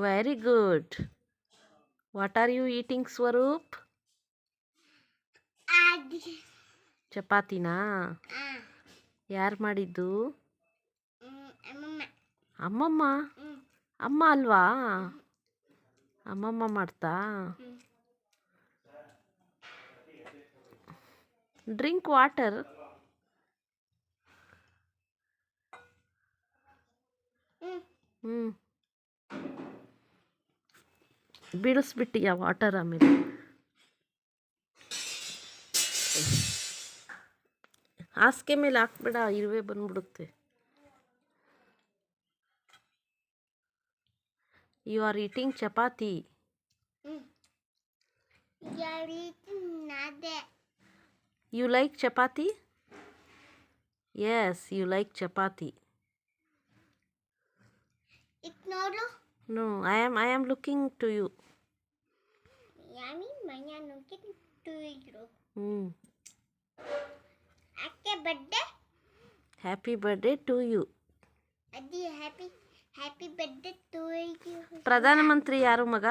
Very good. What are you eating Swaroop? ಚಪಾತಿನಾ? ಯಾರು ಮಾಡಿದ್ದು? ಅಮ್ಮಮ್ಮ. ಅಮ್ಮ ಅಲ್ವಾ? ಅಮ್ಮಮ್ಮ ಮಾಡ್ತಾ? Drink water. ಬೀಳಿಸ್ಬಿಟ್ಟಿಯಾ ವಾಟರ್ ಆಮೇಲೆ? ಹಾಸಿಗೆ ಮೇಲೆ ಹಾಕ್ಬೇಡ, ಇರುವೆ ಬಂದ್ಬಿಡುತ್ತೆ. You are eating chapati. You like chapati? Yes, you like chapati. No, I am looking to you. Looking to you. Happy birthday to you. Happy birthday to you. ಪ್ರಧಾನ ಮಂತ್ರಿ ಯಾರು ಮಗ?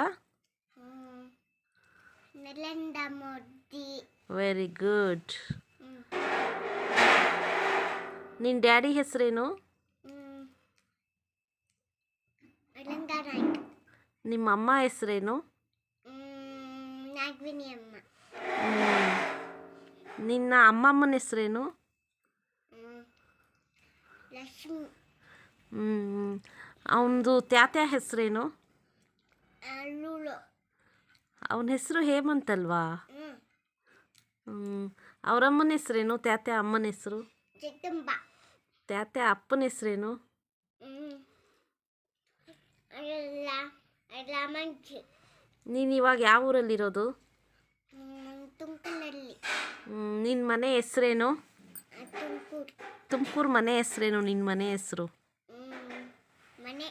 ನರೇಂದ್ರ ಮೋದಿ. Very good. ನಿನ್ನ ಡ್ಯಾಡಿ ಹೆಸರೇನು? ನಿಮ್ಮ ಅಮ್ಮ ಹೆಸರೇನು? ನಾಗವಿನಿ ಅಮ್ಮ. ನಿನ್ನ ಅಮ್ಮಮ್ಮನ ಹೆಸರೇನು? ಲಕ್ಷ್ಮಿ. ಅವನದು ತ್ಯಾತ್ಯ ಹೆಸರೇನು? ಲೂಲು. ಅವನ ಹೆಸರು ಹೇಮಂತ್ ಅಲ್ವಾ? ಅವರಮ್ಮನ ಹೆಸರೇನು? ತ್ಯಾತ್ಯ ಅಮ್ಮನ ಹೆಸರು? ಜಗದಂಬ. ತ್ಯಾತ್ಯ ಅಪ್ಪನ ಹೆಸರೇನು? ರಾಮಂಜಿ. ನೀನು ಇವಾಗ ಯಾವ ಊರಲ್ಲಿರೋದು? ತುಮಕೂರಿನಲ್ಲಿ. ನಿನ್ನ ಮನೆ ಹೆಸರೇನು? ತುಮಕೂರು. ತುಮಕೂರು ಮನೆ ಹೆಸರೇನು? ನಿನ್ನ ಮನೆ ಹೆಸರು? ಮನೆ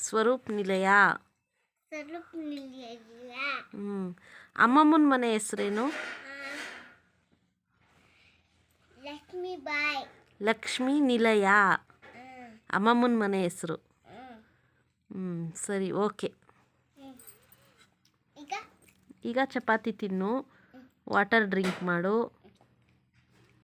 ಸ್ವರೂಪ್ ನಿಲಯ. ಸ್ವರೂಪ್ ನಿಲಯ. ಅಮ್ಮಮ್ಮನ ಮನೆ ಹೆಸರೇನು? ಲಕ್ಷ್ಮೀಬಾಯಿ. ಲಕ್ಷ್ಮೀ ನಿಲಯ ಅಮ್ಮಮ್ಮನ ಮನೆ ಹೆಸರು. ಸರಿ, ಓಕೆ. ಈಗ ಚಪಾತಿ ತಿನ್ನು, ವಾಟರ್ ಡ್ರಿಂಕ್ ಮಾಡು.